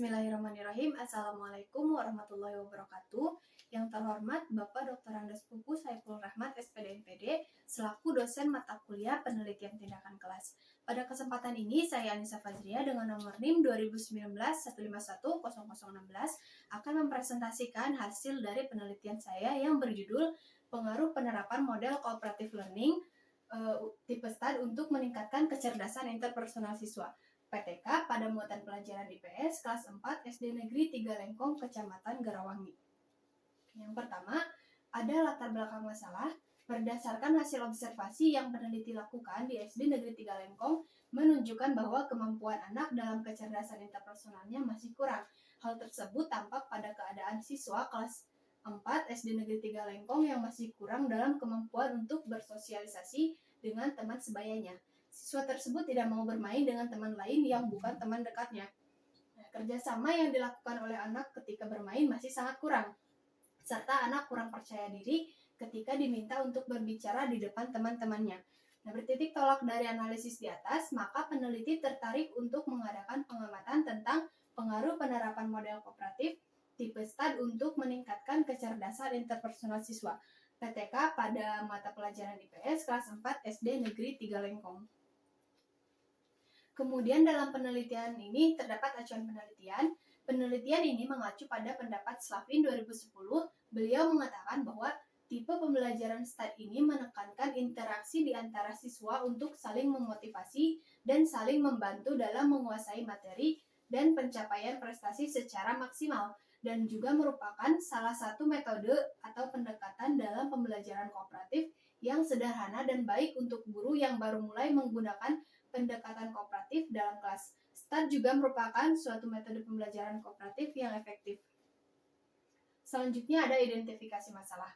Bismillahirrahmanirrahim. Assalamualaikum warahmatullahi wabarakatuh. Yang terhormat Bapak Dr. Andes Pupu Saiful Rahmat SPD NPD selaku dosen mata kuliah penelitian tindakan kelas. Pada kesempatan ini saya Anissa Fazria dengan nomor NIM 2019-151-0016 akan mempresentasikan hasil dari penelitian saya yang berjudul Pengaruh Penerapan Model Cooperative Learning tipe STAD untuk meningkatkan kecerdasan interpersonal siswa. PTK pada muatan pelajaran IPS kelas 4 SD Negeri 3 Lengkong, Kecamatan Garawangi. Yang pertama, ada latar belakang masalah. Berdasarkan hasil observasi yang peneliti lakukan di SD Negeri 3 Lengkong menunjukkan bahwa kemampuan anak dalam kecerdasan interpersonalnya masih kurang. Hal tersebut tampak pada keadaan siswa kelas 4 SD Negeri 3 Lengkong yang masih kurang dalam kemampuan untuk bersosialisasi dengan teman sebayanya. Siswa tersebut tidak mau bermain dengan teman lain yang bukan teman dekatnya. Kerjasama yang dilakukan oleh anak ketika bermain masih sangat kurang, serta anak kurang percaya diri ketika diminta untuk berbicara di depan teman-temannya. Bertitik tolak dari analisis di atas, maka peneliti tertarik untuk mengadakan pengamatan tentang pengaruh penerapan model kooperatif tipe STAD untuk meningkatkan kecerdasan interpersonal siswa. PTK pada mata pelajaran IPS kelas 4 SD Negeri 3 Lengkong. Kemudian dalam penelitian ini terdapat acuan penelitian. Penelitian ini mengacu pada pendapat Slavin 2010. Beliau mengatakan bahwa tipe pembelajaran STAD ini menekankan interaksi di antara siswa untuk saling memotivasi dan saling membantu dalam menguasai materi dan pencapaian prestasi secara maksimal, dan juga merupakan salah satu metode atau pendekatan dalam pembelajaran kooperatif yang sederhana dan baik untuk guru yang baru mulai menggunakan pendekatan kooperatif dalam kelas. STAD juga merupakan suatu metode pembelajaran kooperatif yang efektif. Selanjutnya ada identifikasi masalah.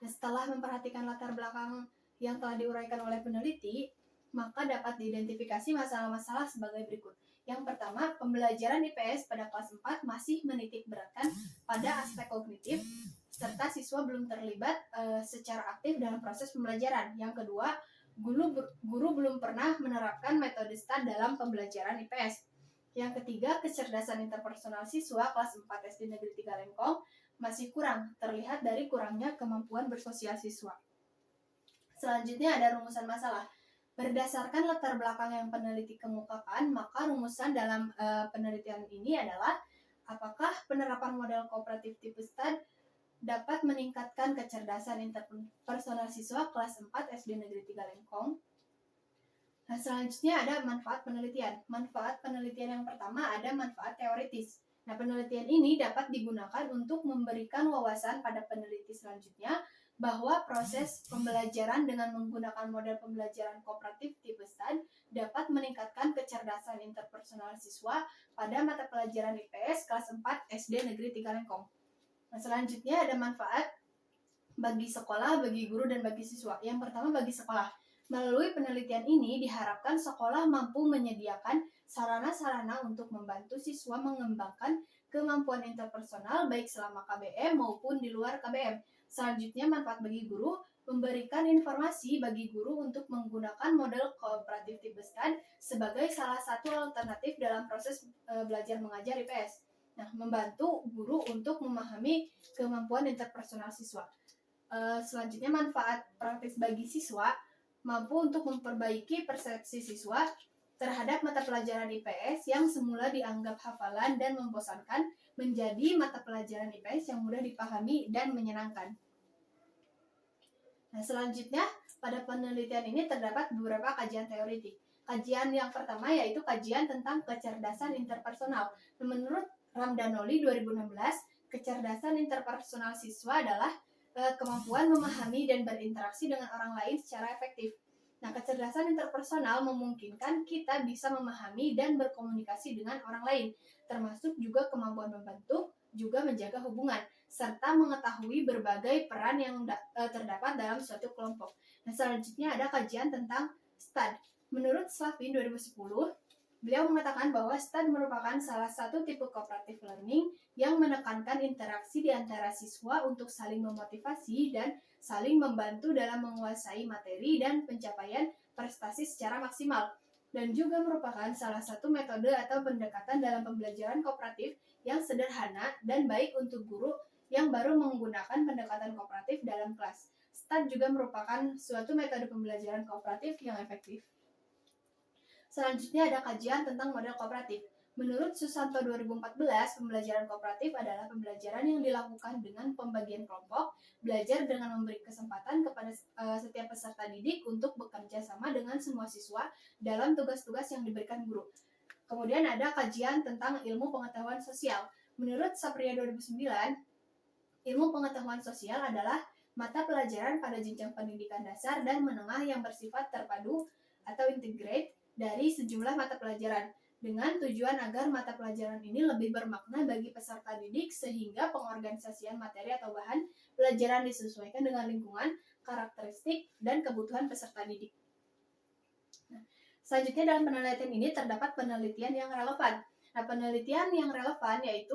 Setelah memperhatikan latar belakang yang telah diuraikan oleh peneliti, maka dapat diidentifikasi masalah-masalah sebagai berikut. Yang pertama, pembelajaran IPS pada kelas 4 masih menitik beratkan pada aspek kognitif, serta siswa belum terlibat secara aktif dalam proses pembelajaran. Yang kedua, guru belum pernah menerapkan metode STAD dalam pembelajaran IPS. Yang ketiga, kecerdasan interpersonal siswa kelas 4 SD Negeri 3 Lengkong masih kurang, terlihat dari kurangnya kemampuan bersosial siswa. Selanjutnya ada rumusan masalah. Berdasarkan latar belakang yang peneliti kemukakan, maka rumusan dalam penelitian ini adalah apakah penerapan model kooperatif tipe STAD dapat meningkatkan kecerdasan interpersonal siswa kelas 4 SD Negeri 3 Lengkong. Nah, selanjutnya ada manfaat penelitian. Manfaat penelitian yang pertama ada manfaat teoritis. Nah, penelitian ini dapat digunakan untuk memberikan wawasan pada peneliti selanjutnya bahwa proses pembelajaran dengan menggunakan model pembelajaran kooperatif tipe STAD dapat meningkatkan kecerdasan interpersonal siswa pada mata pelajaran IPS kelas 4 SD Negeri 3 Lengkong. Nah, selanjutnya ada manfaat bagi sekolah, bagi guru, dan bagi siswa. Yang pertama bagi sekolah. Melalui penelitian ini diharapkan sekolah mampu menyediakan sarana-sarana untuk membantu siswa mengembangkan kemampuan interpersonal baik selama KBM maupun di luar KBM. Selanjutnya manfaat bagi guru, memberikan informasi bagi guru untuk menggunakan model kooperatif tipe STAD sebagai salah satu alternatif dalam proses belajar mengajar IPS. Nah, membantu guru untuk memahami kemampuan interpersonal siswa. Selanjutnya manfaat praktis bagi siswa, mampu untuk memperbaiki persepsi siswa terhadap mata pelajaran IPS yang semula dianggap hafalan dan membosankan menjadi mata pelajaran IPS yang mudah dipahami dan menyenangkan. Nah, selanjutnya pada penelitian ini terdapat beberapa kajian teoritik. Kajian yang pertama yaitu kajian tentang kecerdasan interpersonal. Menurut Ramdanoli 2016, kecerdasan interpersonal siswa adalah kemampuan memahami dan berinteraksi dengan orang lain secara efektif. Nah, kecerdasan interpersonal memungkinkan kita bisa memahami dan berkomunikasi dengan orang lain, termasuk juga kemampuan membentuk, juga menjaga hubungan, serta mengetahui berbagai peran yang terdapat dalam suatu kelompok. Nah, selanjutnya ada kajian tentang STAD. Menurut Slavin 2010, beliau mengatakan bahwa STAD merupakan salah satu tipe cooperative learning yang menekankan interaksi di antara siswa untuk saling memotivasi dan saling membantu dalam menguasai materi dan pencapaian prestasi secara maksimal. dan juga merupakan salah satu metode atau pendekatan dalam pembelajaran kooperatif yang sederhana dan baik untuk guru yang baru menggunakan pendekatan kooperatif dalam kelas. STAT juga merupakan suatu metode pembelajaran kooperatif yang efektif. Selanjutnya ada kajian tentang model kooperatif. Menurut Susanto 2014, pembelajaran kooperatif adalah pembelajaran yang dilakukan dengan pembagian kelompok, belajar dengan memberi kesempatan kepada setiap peserta didik untuk bekerja sama dengan semua siswa dalam tugas-tugas yang diberikan guru. Kemudian ada kajian tentang ilmu pengetahuan sosial. Menurut Sapria 2009, ilmu pengetahuan sosial adalah mata pelajaran pada jenjang pendidikan dasar dan menengah yang bersifat terpadu atau integrate dari sejumlah mata pelajaran, dengan tujuan agar mata pelajaran ini lebih bermakna bagi peserta didik sehingga pengorganisasian materi atau bahan pelajaran disesuaikan dengan lingkungan, karakteristik, dan kebutuhan peserta didik. Nah, selanjutnya dalam penelitian ini terdapat penelitian yang relevan. Nah, penelitian yang relevan yaitu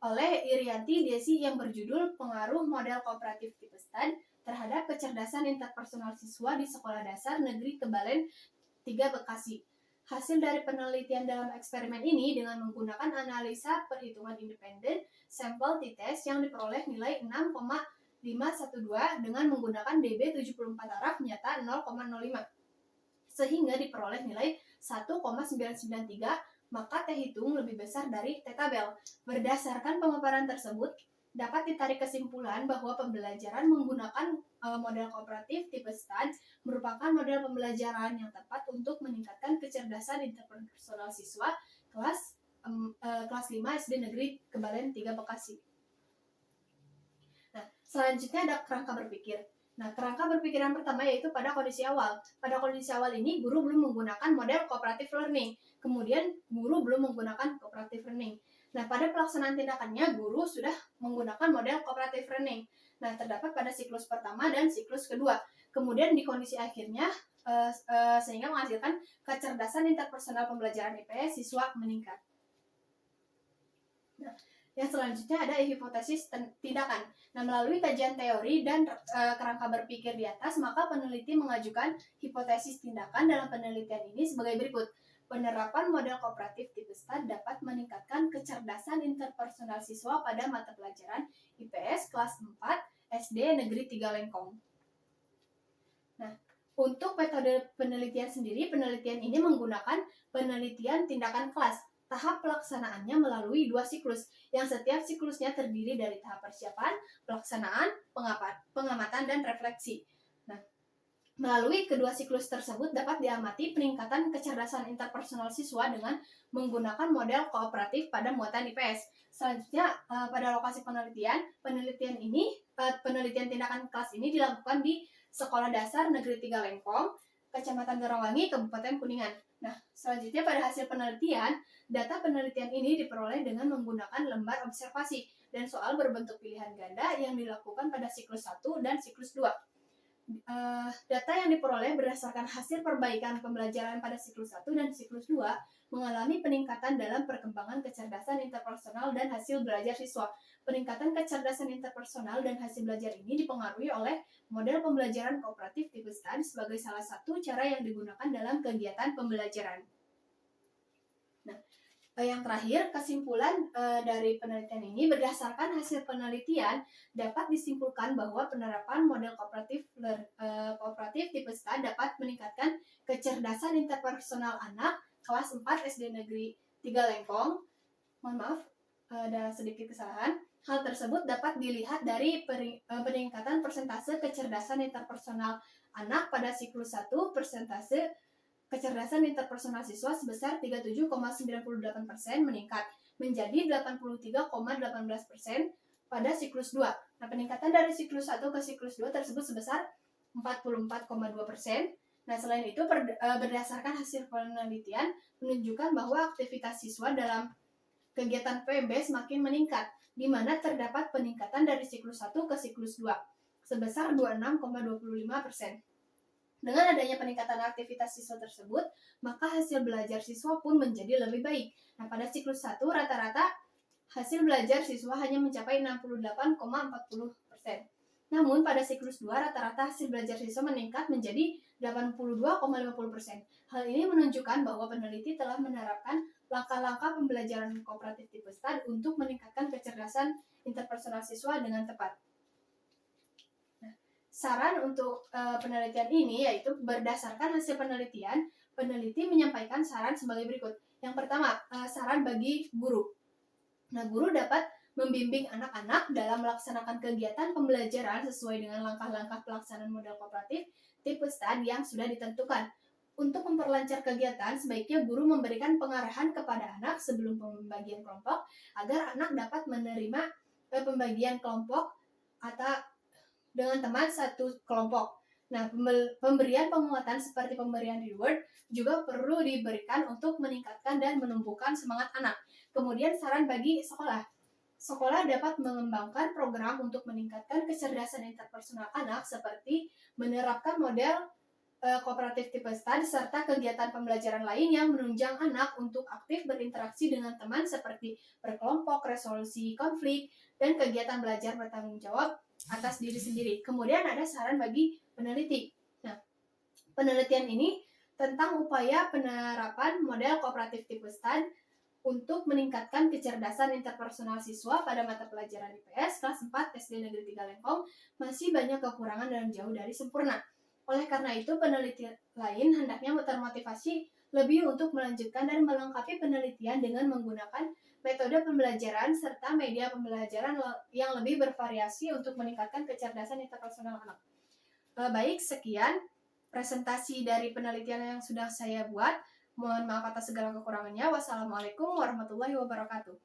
oleh Irianti Desi yang berjudul Pengaruh Model Kooperatif Tipe STAD terhadap kecerdasan interpersonal siswa di Sekolah Dasar Negeri Kebalen 3 Bekasi. Hasil dari penelitian dalam eksperimen ini dengan menggunakan analisa perhitungan independen sampel t-test yang diperoleh nilai 6,512 dengan menggunakan DB 74 araf nyata 0,05 sehingga diperoleh nilai 1,993, maka T hitung lebih besar dari T tabel. Berdasarkan pemaparan tersebut, dapat ditarik kesimpulan bahwa pembelajaran menggunakan model kooperatif tipe STAD merupakan model pembelajaran yang tepat untuk meningkatkan kecerdasan interpersonal siswa kelas 5 SD Negeri Kebalen 3 Bekasi. Nah, selanjutnya ada kerangka berpikir. Nah, kerangka berpikir yang pertama yaitu pada kondisi awal. Pada kondisi awal ini, guru belum menggunakan model cooperative learning. Kemudian, guru belum menggunakan cooperative learning. Nah, pada pelaksanaan tindakannya, guru sudah menggunakan model cooperative learning. Nah, terdapat pada siklus pertama dan siklus kedua. Kemudian di kondisi akhirnya, sehingga menghasilkan kecerdasan interpersonal pembelajaran IPS siswa meningkat. Nah, yang selanjutnya ada hipotesis tindakan. Nah, melalui kajian teori dan kerangka berpikir di atas, maka peneliti mengajukan hipotesis tindakan dalam penelitian ini sebagai berikut. Penerapan model kooperatif tipe STAD dapat meningkatkan kecerdasan interpersonal siswa pada mata pelajaran IPS kelas 4 SD Negeri 3 Lengkong. Nah, untuk metode penelitian sendiri, penelitian ini menggunakan penelitian tindakan kelas. Tahap pelaksanaannya melalui 2 siklus, yang setiap siklusnya terdiri dari tahap persiapan, pelaksanaan, pengamatan, dan refleksi. Nah, melalui kedua siklus tersebut dapat diamati peningkatan kecerdasan interpersonal siswa dengan menggunakan model kooperatif pada muatan IPS. Selanjutnya, pada lokasi penelitian tindakan kelas ini dilakukan di Sekolah Dasar Negeri 3 Lengkong, Kecamatan Garawangi, Kabupaten Kuningan. Nah, selanjutnya pada hasil penelitian, data penelitian ini diperoleh dengan menggunakan lembar observasi dan soal berbentuk pilihan ganda yang dilakukan pada siklus 1 dan siklus 2. Data yang diperoleh berdasarkan hasil perbaikan pembelajaran pada siklus 1 dan siklus 2 mengalami peningkatan dalam perkembangan kecerdasan interpersonal dan hasil belajar siswa. Peningkatan kecerdasan interpersonal dan hasil belajar ini dipengaruhi oleh model pembelajaran kooperatif tipe STAD sebagai salah satu cara yang digunakan dalam kegiatan pembelajaran. Nah, yang terakhir, kesimpulan dari penelitian ini berdasarkan hasil penelitian dapat disimpulkan bahwa penerapan model kooperatif tipe STAD dapat meningkatkan kecerdasan interpersonal anak kelas 4 SD Negeri 3 Lengkong. Mohon maaf, ada sedikit kesalahan. Hal tersebut dapat dilihat dari peningkatan persentase kecerdasan interpersonal anak pada siklus 1, persentase kecerdasan interpersonal siswa sebesar 37,98% meningkat menjadi 83,18% pada siklus 2. Nah, peningkatan dari siklus 1 ke siklus 2 tersebut sebesar 44,2%. Nah, selain itu berdasarkan hasil penelitian menunjukkan bahwa aktivitas siswa dalam kegiatan PMB semakin meningkat, di mana terdapat peningkatan dari siklus 1 ke siklus 2 sebesar 26,25%. Dengan adanya peningkatan aktivitas siswa tersebut, maka hasil belajar siswa pun menjadi lebih baik. Nah, pada siklus 1 rata-rata hasil belajar siswa hanya mencapai 68,40%. Namun pada siklus 2 rata-rata hasil belajar siswa meningkat menjadi 82,50%. Hal ini menunjukkan bahwa peneliti telah menerapkan langkah-langkah pembelajaran kooperatif tipe STAD untuk meningkatkan kecerdasan interpersonal siswa dengan tepat. Saran untuk penelitian ini yaitu berdasarkan hasil penelitian, peneliti menyampaikan saran sebagai berikut. Yang pertama, saran bagi guru. Nah, guru dapat membimbing anak-anak dalam melaksanakan kegiatan pembelajaran sesuai dengan langkah-langkah pelaksanaan model kooperatif tipe STAD yang sudah ditentukan. Untuk memperlancar kegiatan, sebaiknya guru memberikan pengarahan kepada anak sebelum pembagian kelompok agar anak dapat menerima pembagian kelompok atau dengan teman satu kelompok. Nah, pemberian penguatan seperti pemberian reward juga perlu diberikan untuk meningkatkan dan menumbuhkan semangat anak. Kemudian saran bagi sekolah. Sekolah dapat mengembangkan program untuk meningkatkan kecerdasan interpersonal anak seperti menerapkan model kooperatif tipe STAD serta kegiatan pembelajaran lain yang menunjang anak untuk aktif berinteraksi dengan teman seperti berkelompok, resolusi konflik, dan kegiatan belajar bertanggung jawab atas diri sendiri. Kemudian ada saran bagi peneliti. Nah, penelitian ini tentang upaya penerapan model kooperatif tipe STAD untuk meningkatkan kecerdasan interpersonal siswa pada mata pelajaran IPS kelas 4 SD Negeri 3 Lengkong masih banyak kekurangan dan jauh dari sempurna. Oleh karena itu, peneliti lain hendaknya termotivasi lebih untuk melanjutkan dan melengkapi penelitian dengan menggunakan metode pembelajaran serta media pembelajaran yang lebih bervariasi untuk meningkatkan kecerdasan interpersonal anak. Baik, sekian presentasi dari penelitian yang sudah saya buat. Mohon maaf atas segala kekurangannya. Wassalamualaikum warahmatullahi wabarakatuh.